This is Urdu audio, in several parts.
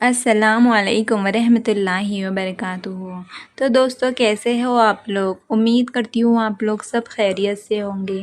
السلام علیکم ورحمۃ اللہ وبرکاتہ۔ تو دوستو کیسے ہو آپ لوگ؟ امید کرتی ہوں آپ لوگ سب خیریت سے ہوں گے۔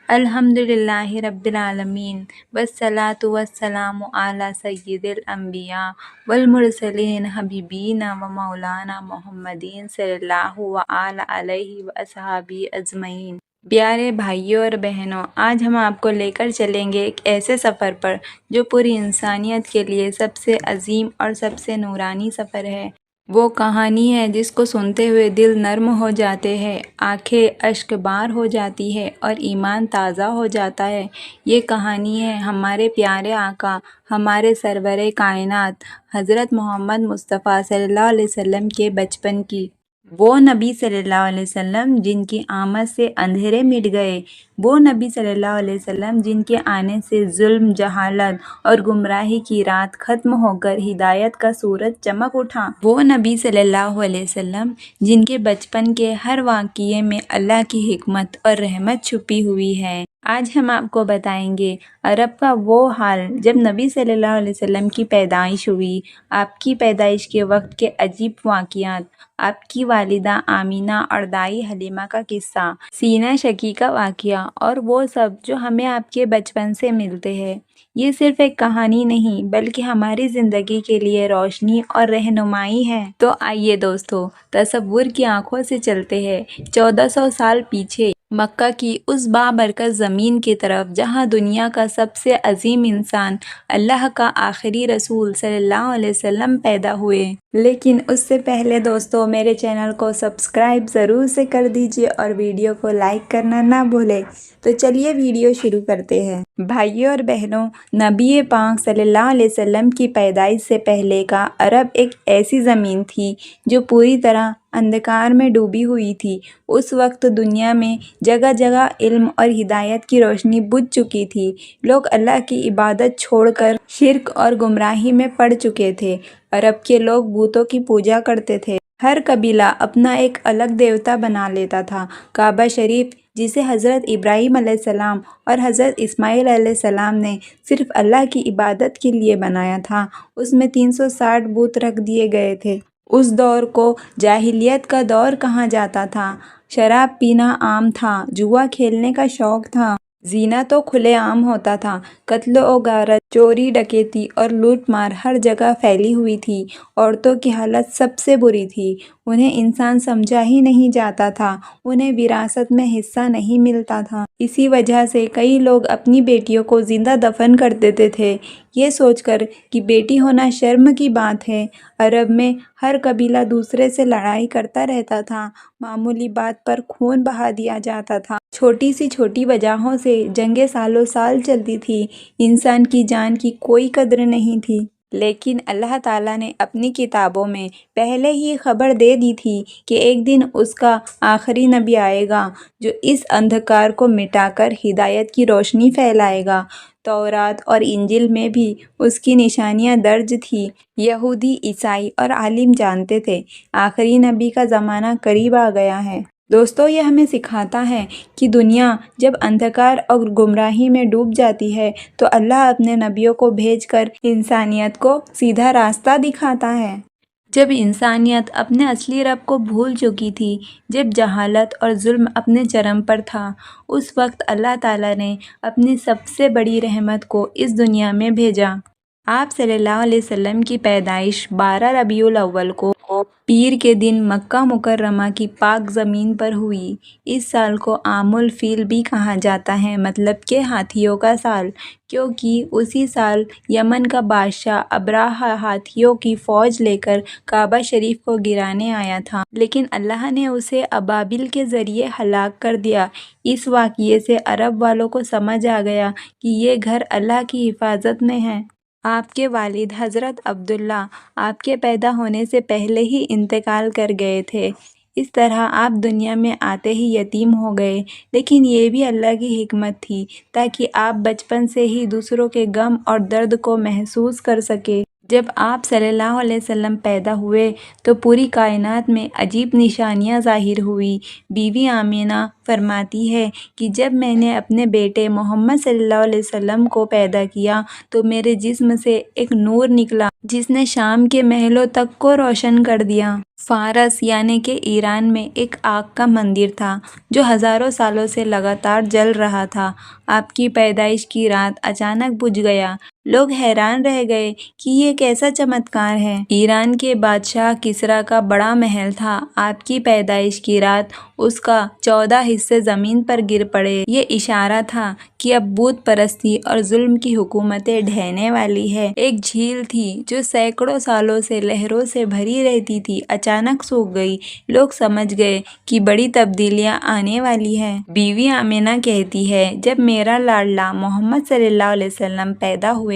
الحمدللہ رب العالمین والصلاة والسلام علی سید الانبیاء والمرسلین حبیبینا و مولانا محمد صلی اللہ علیہ وآلہ اجمعین۔ پیارے بھائیوں اور بہنوں، آج ہم آپ کو لے کر چلیں گے ایک ایسے سفر پر جو پوری انسانیت کے لیے سب سے عظیم اور سب سے نورانی سفر ہے۔ وہ کہانی ہے جس کو سنتے ہوئے دل نرم ہو جاتے ہیں، آنکھیں اشک بار ہو جاتی ہے اور ایمان تازہ ہو جاتا ہے۔ یہ کہانی ہے ہمارے پیارے آقا، ہمارے سرور کائنات حضرت محمد مصطفیٰ صلی اللہ علیہ وسلم کے بچپن کی۔ وہ نبی صلی اللہ علیہ وسلم جن کی آمد سے اندھیرے مٹ گئے، وہ نبی صلی اللہ علیہ وسلم جن کے آنے سے ظلم، جہالت اور گمراہی کی رات ختم ہو کر ہدایت کا سورج چمک اٹھا، وہ نبی صلی اللہ علیہ وسلم جن کے بچپن کے ہر واقعے میں اللہ کی حکمت اور رحمت چھپی ہوئی ہے۔ آج ہم آپ کو بتائیں گے عرب کا وہ حال جب نبی صلی اللہ علیہ وسلم کی پیدائش ہوئی، آپ کی پیدائش کے وقت کے عجیب واقعات، آپ کی والدہ آمینہ اور دائی حلیمہ کا قصہ، سینہ شقیقہ کا واقعہ اور وہ سب جو ہمیں آپ کے بچپن سے ملتے ہیں۔ یہ صرف ایک کہانی نہیں بلکہ ہماری زندگی کے لیے روشنی اور رہنمائی ہے۔ تو آئیے دوستو، تصور کی آنکھوں سے چلتے ہیں 1400 سال پیچھے، مکہ کی اس بابرکت زمین کی طرف جہاں دنیا کا سب سے عظیم انسان، اللہ کا آخری رسول صلی اللہ علیہ وسلم پیدا ہوئے۔ لیکن اس سے پہلے دوستو میرے چینل کو سبسکرائب ضرور سے کر دیجئے اور ویڈیو کو لائک کرنا نہ بھولے۔ تو چلیے ویڈیو شروع کرتے ہیں۔ بھائیوں اور بہنوں، نبی پاک صلی اللہ علیہ وسلم کی پیدائش سے پہلے کا عرب ایک ایسی زمین تھی جو پوری طرح اندھکار میں ڈوبی ہوئی تھی۔ اس وقت دنیا میں جگہ جگہ علم اور ہدایت کی روشنی بجھ چکی تھی۔ لوگ اللہ کی عبادت چھوڑ کر شرک اور گمراہی میں پڑ چکے تھے۔ عرب کے لوگ بتوں کی پوجا کرتے تھے۔ ہر قبیلہ اپنا ایک الگ دیوتا بنا لیتا تھا۔ کعبہ شریف جسے حضرت ابراہیم علیہ السلام اور حضرت اسماعیل علیہ السلام نے صرف اللہ کی عبادت کے لیے بنایا تھا، اس میں 360 بت رکھ دیے گئے تھے۔ اس دور کو جاہلیت کا دور کہا جاتا تھا۔ شراب پینا عام تھا، جوا کھیلنے کا شوق تھا، زنا تو کھلے عام ہوتا تھا، قتل و غارت، چوری ڈکیتی اور لوٹ مار ہر جگہ پھیلی ہوئی تھی۔ عورتوں کی حالت سب سے بری تھی، انہیں انسان سمجھا ہی نہیں جاتا تھا، انہیں وراثت میں حصہ نہیں ملتا تھا۔ اسی وجہ سے کئی لوگ اپنی بیٹیوں کو زندہ دفن کر دیتے تھے، یہ سوچ کر کہ بیٹی ہونا شرم کی بات ہے۔ عرب میں ہر قبیلہ دوسرے سے لڑائی کرتا رہتا تھا، معمولی بات پر خون بہا دیا جاتا تھا، چھوٹی سی چھوٹی وجہوں سے جنگیں سالوں سال چلتی تھی، انسان کی جان کی کوئی قدر نہیں تھی۔ لیکن اللہ تعالیٰ نے اپنی کتابوں میں پہلے ہی خبر دے دی تھی کہ ایک دن اس کا آخری نبی آئے گا جو اس اندھکار کو مٹا کر ہدایت کی روشنی پھیلائے گا۔ تورات اور انجیل میں بھی اس کی نشانیاں درج تھیں۔ یہودی، عیسائی اور عالم جانتے تھے آخری نبی کا زمانہ قریب آ گیا ہے۔ دوستو یہ ہمیں سکھاتا ہے کہ دنیا جب اندھکار اور گمراہی میں ڈوب جاتی ہے تو اللہ اپنے نبیوں کو بھیج کر انسانیت کو سیدھا راستہ دکھاتا ہے۔ جب انسانیت اپنے اصلی رب کو بھول چکی تھی، جب جہالت اور ظلم اپنے چرم پر تھا، اس وقت اللہ تعالیٰ نے اپنی سب سے بڑی رحمت کو اس دنیا میں بھیجا۔ آپ صلی اللہ علیہ وسلم کی پیدائش 12 ربیع الاول کو پیر کے دن مکہ مکرمہ کی پاک زمین پر ہوئی۔ اس سال کو عام الفیل بھی کہا جاتا ہے، مطلب کہ ہاتھیوں کا سال، کیونکہ اسی سال یمن کا بادشاہ ابرہہ ہاتھیوں کی فوج لے کر کعبہ شریف کو گرانے آیا تھا، لیکن اللہ نے اسے ابابیل کے ذریعے ہلاک کر دیا۔ اس واقعے سے عرب والوں کو سمجھ آ گیا کہ یہ گھر اللہ کی حفاظت میں ہے۔ آپ کے والد حضرت عبداللہ آپ کے پیدا ہونے سے پہلے ہی انتقال کر گئے تھے، اس طرح آپ دنیا میں آتے ہی یتیم ہو گئے، لیکن یہ بھی اللہ کی حکمت تھی تاکہ آپ بچپن سے ہی دوسروں کے غم اور درد کو محسوس کر سکیں۔ جب آپ صلی اللہ علیہ وسلم پیدا ہوئے تو پوری کائنات میں عجیب نشانیاں ظاہر ہوئی۔ بیوی آمینہ فرماتی ہے کہ جب میں نے اپنے بیٹے محمد صلی اللہ علیہ وسلم کو پیدا کیا تو میرے جسم سے ایک نور نکلا جس نے شام کے محلوں تک کو روشن کر دیا۔ فارس یعنی کہ ایران میں ایک آگ کا مندر تھا جو ہزاروں سالوں سے لگاتار جل رہا تھا۔ آپ کی پیدائش کی رات اچانک بجھ گیا۔ لوگ حیران رہ گئے کہ یہ کیسا چمتکار ہے۔ ایران کے بادشاہ کسریٰ کا بڑا محل تھا۔ آپ کی پیدائش کی رات اس کا 14 حصے زمین پر گر پڑے۔ یہ اشارہ تھا کہ اب بت پرستی اور ظلم کی حکومتیں ڈھہنے والی ہے۔ ایک جھیل تھی جو سینکڑوں سالوں سے لہروں سے بھری رہتی تھی، اچانک سوکھ گئی۔ لوگ سمجھ گئے کہ بڑی تبدیلیاں آنے والی ہیں۔ بیوی آمینہ کہتی ہے، جب میرا لاڈلا محمد صلی اللہ علیہ وسلم پیدا ہوئے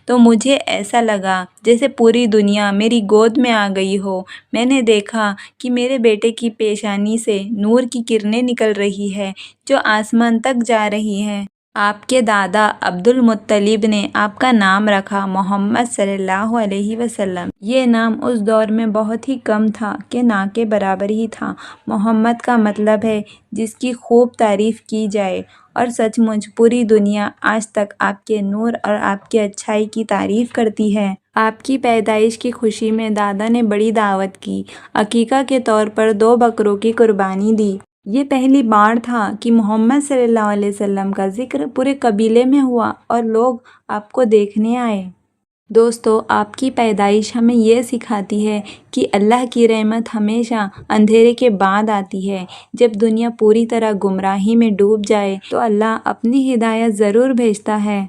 تو مجھے ایسا لگا جیسے پوری دنیا میری گود میں آ گئی ہو۔ میں نے دیکھا کہ میرے بیٹے کی پیشانی سے نور کی کرنیں نکل رہی ہیں جو آسمان تک جا رہی ہیں۔ آپ کے دادا عبد المطلب نے آپ کا نام رکھا محمد صلی اللہ علیہ وسلم۔ یہ نام اس دور میں بہت ہی کم تھا کہ نہ کے برابر ہی تھا۔ محمد کا مطلب ہے جس کی خوب تعریف کی جائے، اور سچ مچ پوری دنیا آج تک آپ کے نور اور آپ کی اچھائی کی تعریف کرتی ہے۔ آپ کی پیدائش کی خوشی میں دادا نے بڑی دعوت کی۔ عقیقہ کے طور پر 2 بکروں کی قربانی دی۔ یہ پہلی بار تھا کہ محمد صلی اللہ علیہ وسلم کا ذکر پورے قبیلے میں ہوا اور لوگ آپ کو دیکھنے آئے۔ دوستو، آپ کی پیدائش ہمیں یہ سکھاتی ہے کہ اللہ کی رحمت ہمیشہ اندھیرے کے بعد آتی ہے۔ جب دنیا پوری طرح گمراہی میں ڈوب جائے تو اللہ اپنی ہدایت ضرور بھیجتا ہے۔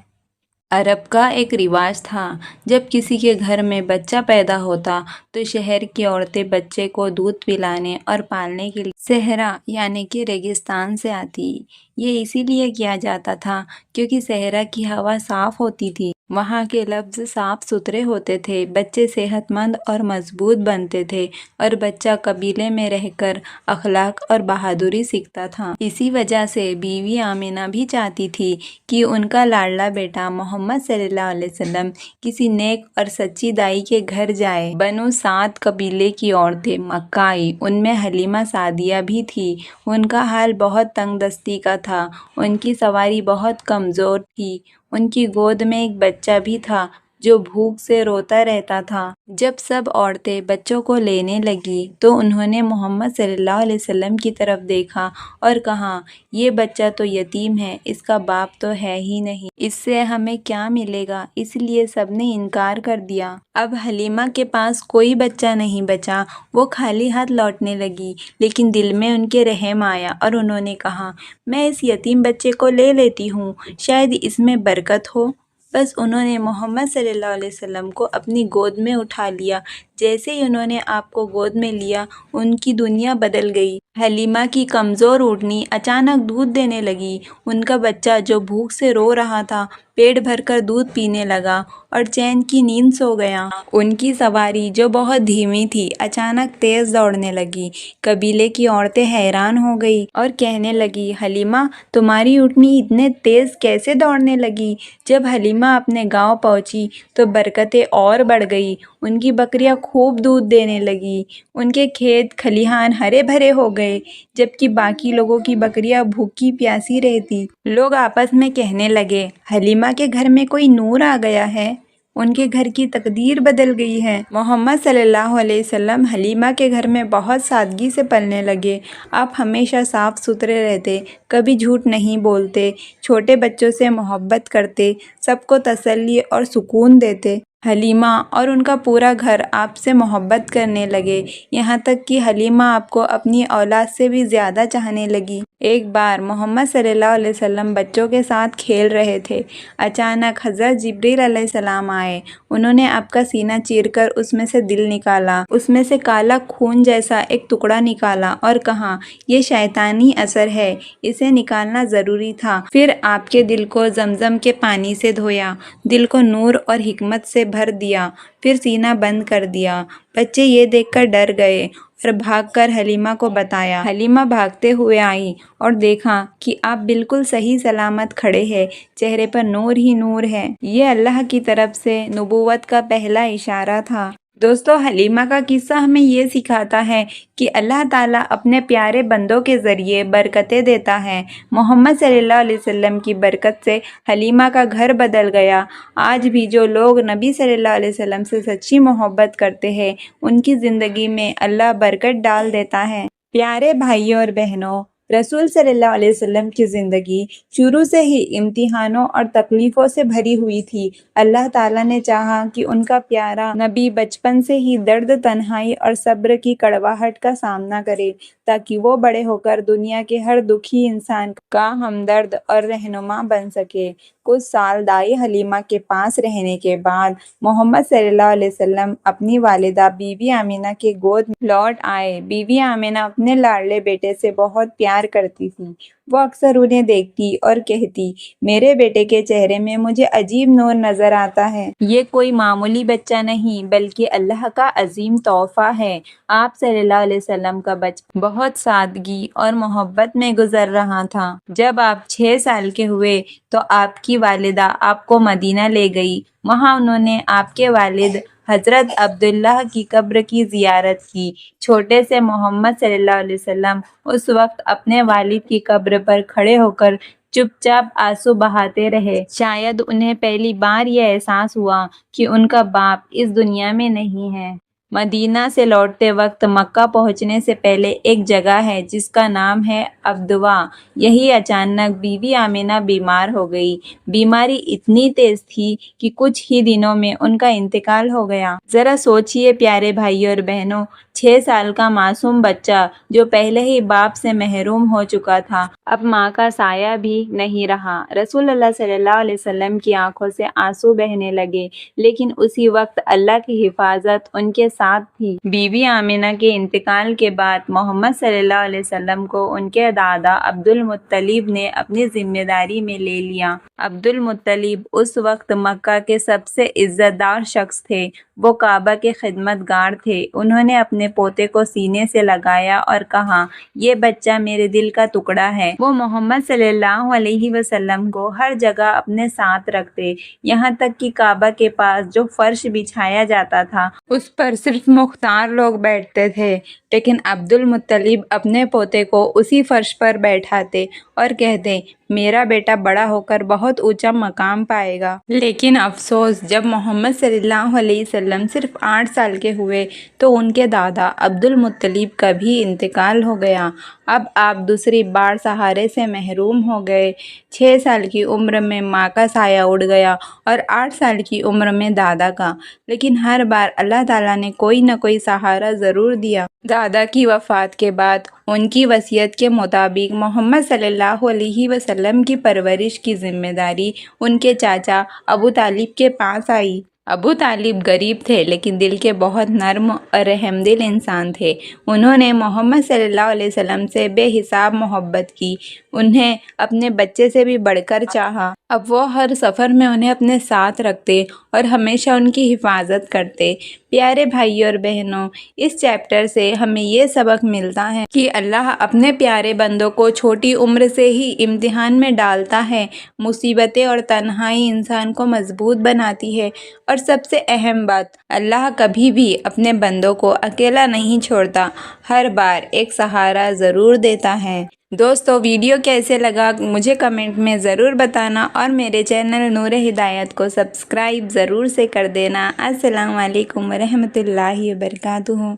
عرب کا ایک رواج تھا، جب کسی کے گھر میں بچہ پیدا ہوتا تو شہر کی عورتیں بچے کو دودھ پلانے اور پالنے کے لیے صحرا یعنی کہ ریگستان سے آتی۔ یہ اسی لیے کیا جاتا تھا کیونکہ صحرا کی ہوا صاف ہوتی تھی، وہاں کے لفظ صاف ستھرے ہوتے تھے، بچے صحت مند اور مضبوط بنتے تھے، اور بچہ قبیلے میں رہ کر اخلاق اور بہادری سیکھتا تھا۔ اسی وجہ سے بیوی آمینہ بھی چاہتی تھی کہ ان کا لاڈلا بیٹا محمد صلی اللہ علیہ وسلم کسی نیک اور سچی دائی کے گھر جائے۔ بنو سعد قبیلے کی عورتیں مکہ آئیں، ان میں حلیمہ سعدیہ بھی تھی۔ ان کا حال بہت تنگ دستی کا تھا، ان کی سواری بہت کمزور تھی، ان کی گود میں ایک بچہ بھی تھا جو بھوک سے روتا رہتا تھا۔ جب سب عورتیں بچوں کو لینے لگی تو انہوں نے محمد صلی اللہ علیہ وسلم کی طرف دیکھا اور کہا، یہ بچہ تو یتیم ہے، اس کا باپ تو ہے ہی نہیں، اس سے ہمیں کیا ملے گا؟ اس لیے سب نے انکار کر دیا۔ اب حلیمہ کے پاس کوئی بچہ نہیں بچا، وہ خالی ہاتھ لوٹنے لگی، لیکن دل میں ان کے رحم آیا اور انہوں نے کہا، میں اس یتیم بچے کو لے لیتی ہوں، شاید اس میں برکت ہو۔ بس انہوں نے محمد صلی اللہ علیہ وسلم کو اپنی گود میں اٹھا لیا۔ جیسے ہی انہوں نے آپ کو گود میں لیا، ان کی دنیا بدل گئی۔ حلیمہ کی کمزور اونٹنی اچانک دودھ دینے لگی۔ ان کا بچہ جو بھوک سے رو رہا تھا پیٹ بھر کر دودھ پینے لگا اور چین کی نیند سو گیا۔ ان کی سواری جو بہت دھیمی تھی اچانک تیز دوڑنے لگی۔ قبیلے کی عورتیں حیران ہو گئی اور کہنے لگی، حلیمہ تمہاری اونٹنی اتنے تیز کیسے دوڑنے لگی؟ جب حلیمہ اپنے گاؤں پہنچی تو برکتیں اور بڑھ گئی۔ ان کی بکریاں خوب دودھ دینے لگی، ان کے کھیت کھلیہان ہرے بھرے ہو گئے، جبکہ باقی لوگوں کی بکریاں بھوکی پیاسی رہتی۔ لوگ آپس میں کہنے لگے، حلیمہ کے گھر میں کوئی نور آ گیا ہے، ان کے گھر کی تقدیر بدل گئی ہے۔ محمد صلی اللہ علیہ وسلم حلیمہ کے گھر میں بہت سادگی سے پلنے لگے۔ آپ ہمیشہ صاف ستھرے رہتے، کبھی جھوٹ نہیں بولتے، چھوٹے بچوں سے محبت کرتے، سب کو تسلی اور سکون دیتے۔ حلیمہ اور ان کا پورا گھر آپ سے محبت کرنے لگے، یہاں تک کہ حلیمہ آپ کو اپنی اولاد سے بھی زیادہ چاہنے لگی۔ ایک بار محمد صلی اللہ علیہ وسلم بچوں کے ساتھ کھیل رہے تھے، اچانک حضرت جبریل علیہ السلام آئے۔ انہوں نے آپ کا سینہ چیر کر اس میں سے دل نکالا، اس میں سے کالا خون جیسا ایک ٹکڑا نکالا اور کہا، یہ شیطانی اثر ہے، اسے نکالنا ضروری تھا۔ پھر آپ کے دل کو زمزم کے پانی سے دھویا، دل کو نور اور حکمت سے بھر دیا، پھر سینہ بند کر دیا۔ بچے یہ دیکھ کر ڈر گئے اور بھاگ کر حلیمہ کو بتایا۔ حلیمہ بھاگتے ہوئے آئی اور دیکھا کہ آپ بالکل صحیح سلامت کھڑے ہیں، چہرے پر نور ہی نور ہے۔ یہ اللہ کی طرف سے نبوت کا پہلا اشارہ تھا۔ دوستو، حلیمہ کا قصہ ہمیں یہ سکھاتا ہے کہ اللہ تعالیٰ اپنے پیارے بندوں کے ذریعے برکتیں دیتا ہے۔ محمد صلی اللہ علیہ وسلم کی برکت سے حلیمہ کا گھر بدل گیا۔ آج بھی جو لوگ نبی صلی اللہ علیہ وسلم سے سچی محبت کرتے ہیں، ان کی زندگی میں اللہ برکت ڈال دیتا ہے۔ پیارے بھائیوں اور بہنوں، رسول صلی اللہ علیہ وسلم کی زندگی شروع سے ہی امتحانوں اور تکلیفوں سے بھری ہوئی تھی۔ اللہ تعالیٰ نے چاہا کہ ان کا پیارا نبی بچپن سے ہی درد، تنہائی اور صبر کی کڑواہٹ کا سامنا کرے، تاکہ وہ بڑے ہو کر دنیا کے ہر دکھی انسان کا ہمدرد اور رہنما بن سکے۔ کچھ سال دائی حلیمہ کے پاس رہنے کے بعد محمد صلی اللہ علیہ وسلم اپنی والدہ بی بی آمینہ کے گود میں لوٹ آئے۔ بی بی آمینہ اپنے لاڈلے بیٹے سے بہت پیار کرتی تھی۔ وہ اکثر انہیں دیکھتی اور کہتی، میرے بیٹے کے چہرے میں مجھے عجیب نور نظر آتا ہے۔ یہ کوئی معمولی بچہ نہیں بلکہ اللہ کا عظیم تحفہ ہے۔ آپ صلی اللہ علیہ وسلم کا بچپن بہت سادگی اور محبت میں گزر رہا تھا۔ جب آپ 6 سال کے ہوئے تو آپ کی والدہ آپ کو مدینہ لے گئی۔ وہاں انہوں نے آپ کے والد حضرت عبداللہ کی قبر کی زیارت کی۔ چھوٹے سے محمد صلی اللہ علیہ وسلم اس وقت اپنے والد کی قبر پر کھڑے ہو کر چپ چاپ آنسو بہاتے رہے۔ شاید انہیں پہلی بار یہ احساس ہوا کہ ان کا باپ اس دنیا میں نہیں ہے۔ مدینہ سے لوٹتے وقت مکہ پہنچنے سے پہلے ایک جگہ ہے جس کا نام ہے ابدوا۔ یہی اچانک بی بی آمینہ بیمار ہو گئی۔ بیماری اتنی تیز تھی کہ کچھ ہی دنوں میں ان کا انتقال ہو گیا۔ ذرا سوچئے پیارے بھائیوں اور بہنوں، 6 سال کا معصوم بچہ جو پہلے ہی باپ سے محروم ہو چکا تھا، اب ماں کا سایہ بھی نہیں رہا۔ رسول اللہ صلی اللہ علیہ وسلم کی آنکھوں سے آنسو بہنے لگے، لیکن اسی وقت اللہ کی حفاظت ان کے ساتھ تھی۔ بی بی آمینہ کے انتقال کے بعد محمد صلی اللہ علیہ وسلم کو ان کے دادا عبد المطلب نے اپنی ذمہ داری میں لے لیا۔ عبد المطلب اس وقت مکہ کے سب سے عزت دار شخص تھے۔ وہ کعبہ کے خدمت گار تھے۔ انہوں نے اپنے پوتے کو سینے سے لگایا اور کہا، یہ بچہ میرے دل کا ٹکڑا ہے۔ وہ محمد صلی اللہ علیہ وسلم کو ہر جگہ اپنے ساتھ رکھتے، یہاں تک کہ کعبہ کے پاس جو فرش بچھایا جاتا تھا اس پر صرف مختار لوگ بیٹھتے تھے، لیکن عبد المطلب اپنے پوتے کو اسی فرش پر بیٹھاتے اور کہتے، میرا بیٹا بڑا ہو کر بہت اونچا مقام پائے گا۔ لیکن افسوس، جب محمد صلی اللہ علیہ وسلم صرف 8 سال کے ہوئے تو ان کے دادا عبد المطلب کا بھی انتقال ہو گیا۔ اب آپ دوسری بار سہارے سے محروم ہو گئے۔ 6 سال کی عمر میں ماں کا سایہ اڑ گیا اور 8 سال کی عمر میں دادا کا، لیکن ہر بار اللہ تعالیٰ نے کوئی نہ کوئی سہارا ضرور دیا۔ دادا کی وفات کے بعد ان کی وصیت کے مطابق محمد صلی اللہ علیہ وسلم کی پرورش کی ذمہ داری ان کے چاچا ابو طالب کے پاس آئی۔ ابو طالب غریب تھے لیکن دل کے بہت نرم اور رحم دل انسان تھے۔ انہوں نے محمد صلی اللہ علیہ وسلم سے بے حساب محبت کی، انہیں اپنے بچے سے بھی بڑھ کر چاہا۔ اب وہ ہر سفر میں انہیں اپنے ساتھ رکھتے اور ہمیشہ ان کی حفاظت کرتے۔ پیارے بھائیوں اور بہنوں، اس چیپٹر سے ہمیں یہ سبق ملتا ہے کہ اللہ اپنے پیارے بندوں کو چھوٹی عمر سے ہی امتحان میں ڈالتا ہے۔ مصیبتیں اور تنہائی انسان کو مضبوط بناتی ہے، اور سب سے اہم بات، اللہ کبھی بھی اپنے بندوں کو اکیلا نہیں چھوڑتا، ہر بار ایک سہارا ضرور دیتا ہے۔ دوستو، ویڈیو کیسے لگا مجھے کمنٹ میں ضرور بتانا، اور میرے چینل نور ہدایت کو سبسکرائب ضرور سے کر دینا۔ السلام علیکم ورحمۃ اللہ وبرکاتہ۔